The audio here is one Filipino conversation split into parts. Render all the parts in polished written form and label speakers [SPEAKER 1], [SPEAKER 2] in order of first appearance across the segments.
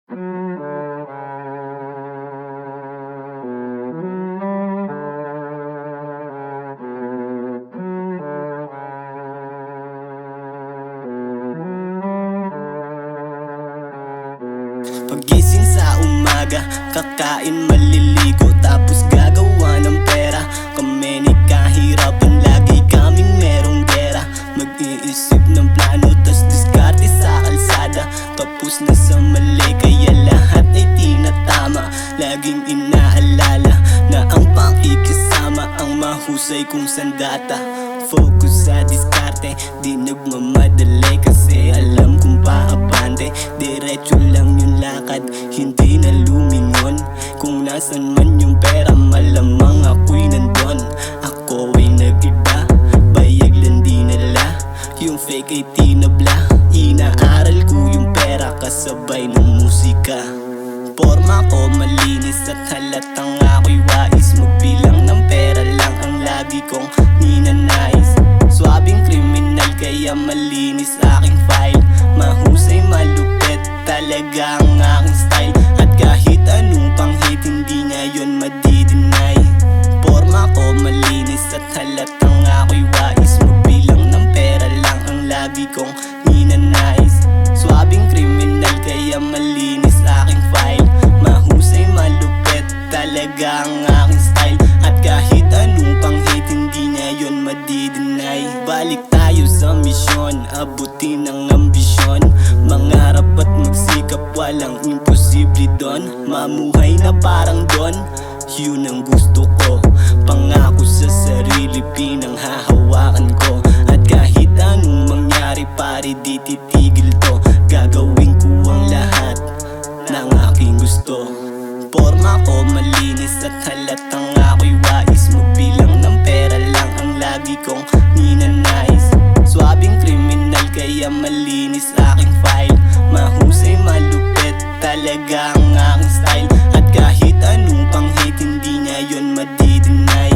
[SPEAKER 1] Pagising sa umaga, kakain, maliligo, tapos gagawa ng pera. Kami ni kahirapan, lagi kaming merong gera. Mag-iisip ng plano, tas diskarte sa kalsada. Tapos na sa mali, kaya lahat ay tinatama. Laging inaalala na ang pakikisama ang mahusay kong sandata. Focus sa diskarte, di nagmamadali kasi alam kong paabante. Diretso lang yung lakad, hindi na lumingon. Kung nasan man yung pera, malamang ako'y nandun. Ako ay nag-iba, bayag lang di nala. Yung fake ay tinabla, inaaral ko yung pera kasabay ng musika. Porma ko malinis at halatang ako'y wais. Magbilang ng pera lang ang lagi kong ninanais. Swabing kriminal kaya malinis aking file. Mahusay, malupit talaga ang aking style. At kahit anong panghit, hindi niya yun madideny. Porma ko malinis at halatang ako'y wais. Magbilang ng pera lang ang lagi kong ninanais. Swabing kriminal kaya malinis aking file. Mahusay, malupit talaga ang aking style. At kahit anong panghit, hindi niya yun madideny. Balik tayo sa misyon, abutin ang ambisyon. Mangarap at magsikap, walang imposible doon. Mamuhay na parang Don, yun ang gusto ko. Pangako sa sarili, pinanghahawakan ko. At kahit anong mangyari, pare di titigil to. Gagawin ko ang lahat ng aking gusto. Porma ko malinis at halatang ako'y wais. Magbilang ng pera lang ang lagi kong ninanais. Swabing kriminal kaya malinis aking file. Mahusay, malupit talaga ang aking style. At kahit anong panghit, hindi niya yun madideny.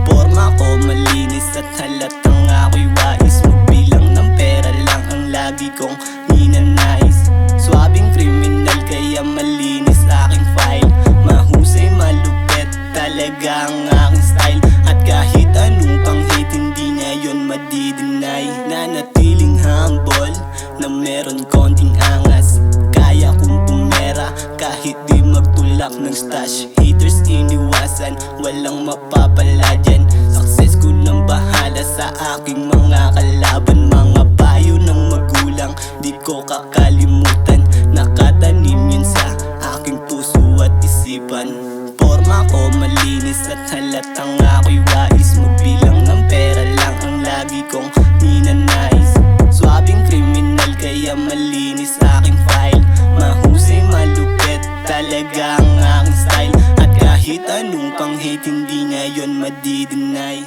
[SPEAKER 1] Porma ko malinis at halatang ako'y wais. Magbilang ng pera lang ang lagi kong ninanais. Swabing kriminal kaya malinis aking file. Mahusay, malupit talaga ang aking style. At kahit anong panghit, hindi niya yun madideny. Nanatiling humble na meron konting angas. Kaya kong pumera kahit di magtulak ng stash. Haters iniwasan, walang mapapala dyan. Success ko nang bahala sa aking mga kalaban. Mga payo ng magulang, di ko kakalimutan. Nakatanim yun sa aking puso at isipan. Porma ko malinis at halatang ako'y wais. Magbilang ng pera lang ang lagi kong ninanais. Swabing kriminal kaya malinis aking file. Mahusay, malupit talaga ang aking style. At kahit anong panghit, hindi niya yun madideny.